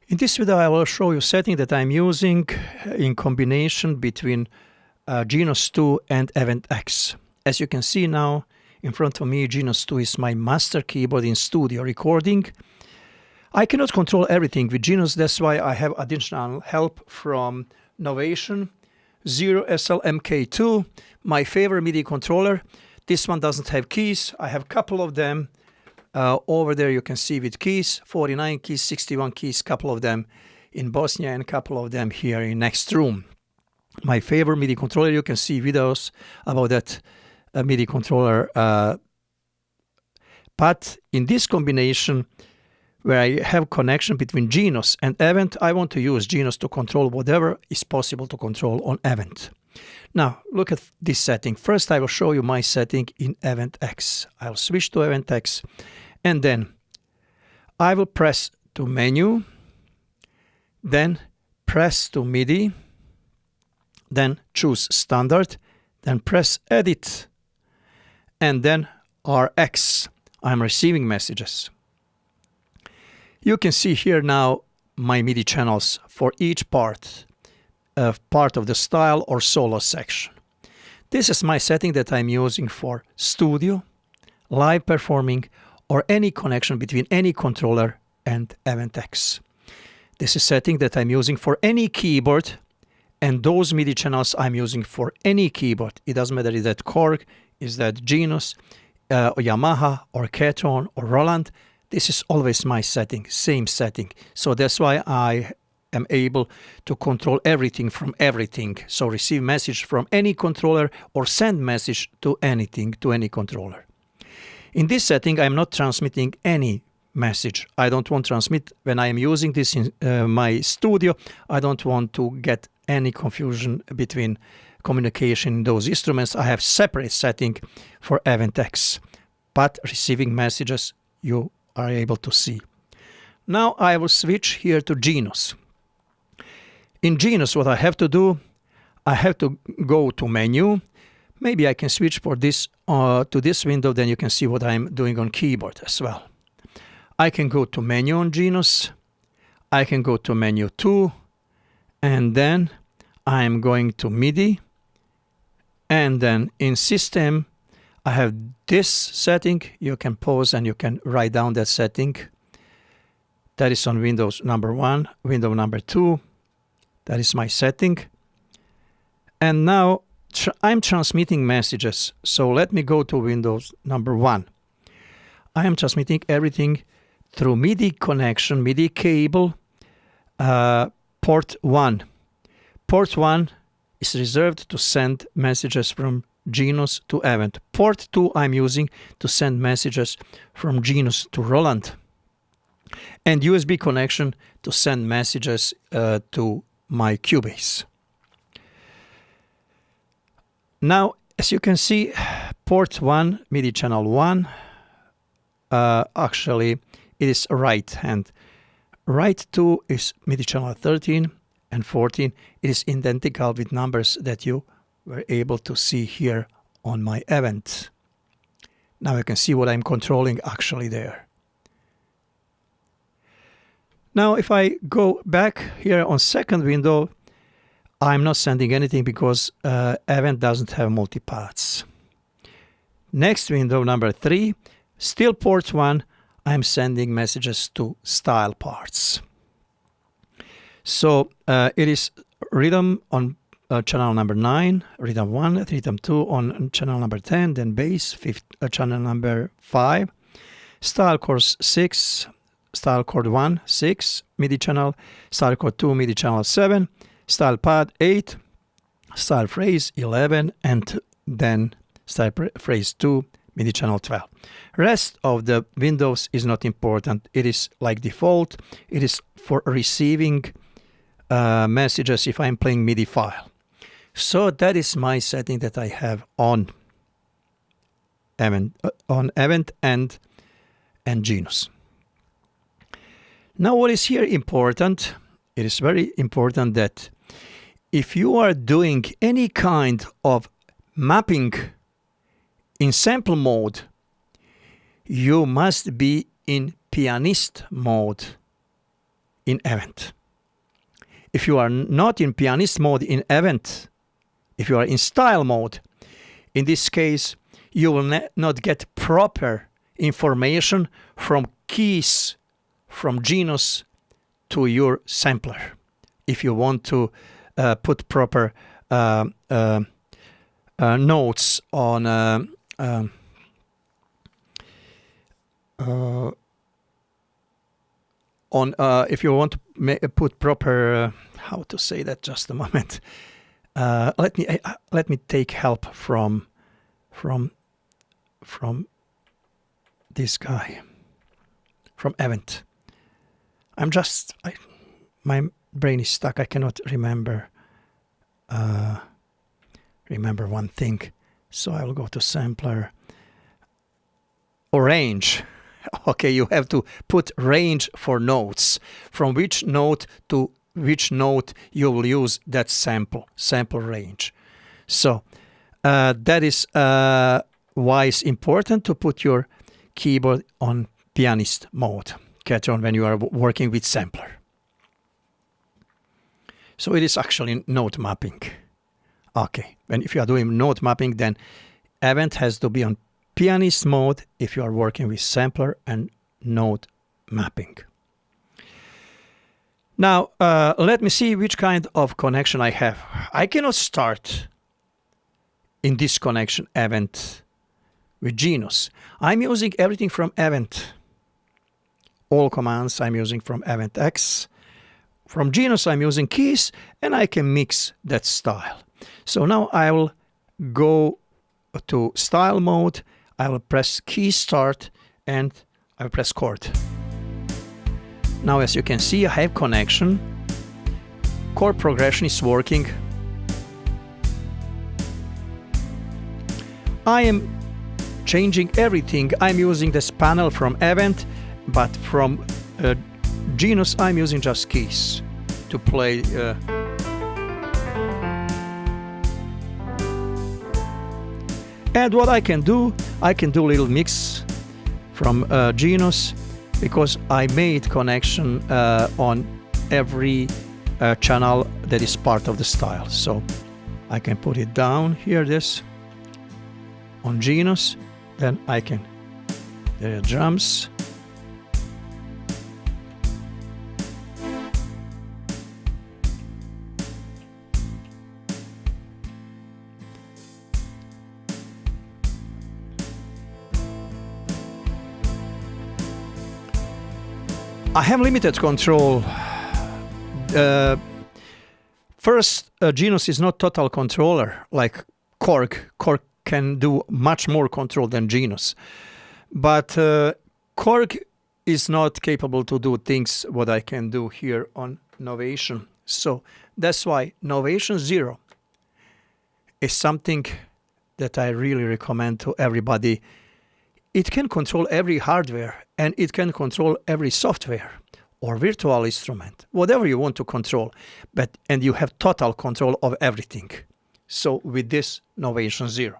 In this video, I will show you setting that I'm using in combination between Genos2 and EventX. As you can see now, in front of me, Genos2 is my master keyboard in studio recording. I cannot control everything with Genos, that's why I have additional help from Novation 0SL-MK2, my favorite MIDI controller. This one doesn't have keys. I have a couple of them. Over there you can see with keys, 49 keys, 61 keys, couple of them in Bosnia and a couple of them here in next room. My favorite MIDI controller, you can see videos about that MIDI controller. But in this combination, where I have connection between Genos and Event, I want to use Genos to control whatever is possible to control on Event. Now, look at this setting. First, I will show you my setting in EventX. I'll switch to EventX, and then I will press to Menu, then press to MIDI, then choose Standard, then press Edit, and then RX. I'm receiving messages. You can see here now my MIDI channels for each part of the style or solo section. This is my setting that I'm using for studio, live performing, or any connection between any controller and EventX. This is setting that I'm using for any keyboard, and those MIDI channels I'm using for any keyboard. It doesn't matter if that Korg, is that Genos, or Yamaha, or Ketron, or Roland. This is always my setting, same setting. So that's why I am able to control everything from everything. So receive message from any controller or send message to anything, to any controller. In this setting, I'm not transmitting any message. I don't want to transmit when I am using this in my studio. I don't want to get any confusion between communication in those instruments. I have separate setting for EventX, but receiving messages you are able to see. Now I will switch here to Genos. In Genos, what I have to do, I have to go to Menu. Maybe I can switch for this to this window, then you can see what I'm doing on keyboard as well. I can go to Menu on Genos. I can go to Menu 2, and then I'm going to MIDI, and then in System, I have this setting. You can pause and you can write down that setting. That is on Windows number 1, window number 2. That is my setting. And now I'm transmitting messages. So let me go to Windows number 1. I am transmitting everything through MIDI connection, MIDI cable, port 1. Port 1 is reserved to send messages from Genos to Event. Port 2 I'm using to send messages from Genos to Roland. And USB connection to send messages to my Cubase. Now, as you can see, port 1, MIDI channel 1, actually it is right hand. Right 2 is MIDI channel 13 and 14. It is identical with numbers that you were able to see here on my Event. Now you can see what I'm controlling actually there. Now if I go back here on second window, I'm not sending anything because Event doesn't have multipaths. Next window, number 3, still port 1, I'm sending messages to style parts. So it is rhythm on channel number 9, rhythm 1, rhythm 2 on channel number 10, then bass, channel number 5, style chords 6, style chord 1, 6, MIDI channel, style chord 2, MIDI channel 7, style pad 8, style phrase 11, and then style phrase 2, MIDI channel 12. Rest of the windows is not important. It is like default. It is for receiving messages if I'm playing MIDI file. So that is my setting that I have on Event and Genos. Now what is here important, it is very important that if you are doing any kind of mapping in sample mode, you must be in pianist mode in Event. If you are not in pianist mode in Event, if you are in style mode, in this case, you will not get proper information from keys from Genos to your sampler. If you want to put proper notes on if you want to put proper how to say that, just a moment. Let me take help from this guy from Event. My brain is stuck. I cannot remember one thing. So I will go to sampler or range. Okay, you have to put range for notes. From which note to which note you will use that sample range. So that is why it's important to put your keyboard on pianist mode. Catch on when you are working with sampler. So it is actually note mapping. Okay, and if you are doing note mapping, then Event has to be on pianist mode if you are working with sampler and note mapping. Now, let me see which kind of connection I have. I cannot start in this connection Event with Genos. I'm using everything from Event. All commands I'm using from EventX. From Genos I'm using keys, and I can mix that style. So now I will go to style mode. I will press key start and I will press chord. Now as you can see, I have connection. Chord progression is working. I am changing everything. I'm using this panel from Event, but from Genos I'm using just keys to play. And what I can do a little mix from Genos, because I made connection on every channel that is part of the style. So I can put it down here, this on Genos, then I can, there are drums. I have limited control. First, Genos is not total controller like Korg. Korg can do much more control than Genos. But Korg is not capable to do things what I can do here on Novation. So that's why Novation 0 is something that I really recommend to everybody. It can control every hardware and it can control every software or virtual instrument, whatever you want to control, and you have total control of everything. So with this Novation 0,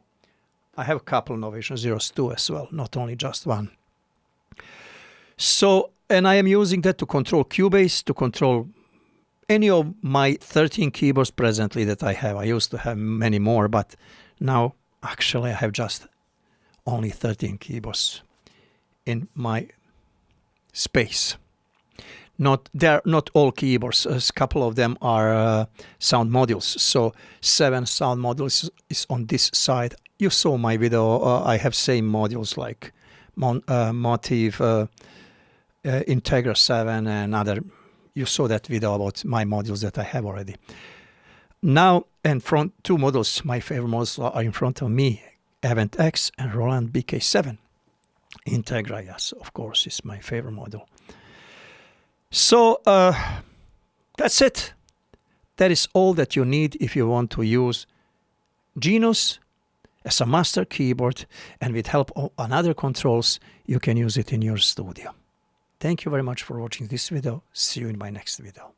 I have a couple Novation 0s too as well, not only just one. So, and I am using that to control Cubase, to control any of my 13 keyboards presently that I have. I used to have many more, but now actually I have just only 13 keyboards in my space. They're not all keyboards. A couple of them are sound modules. So 7 sound modules is on this side. You saw my video. I have same modules like Motive, Integra 7 and other. You saw that video about my modules that I have already. Now, and front 2 models, my favorite models are in front of me. EventX and Roland BK7. Integra, yes, of course, is my favorite model. So that's it. That is all that you need if you want to use Genos as a master keyboard, and with help of other controls, you can use it in your studio. Thank you very much for watching this video. See you in my next video.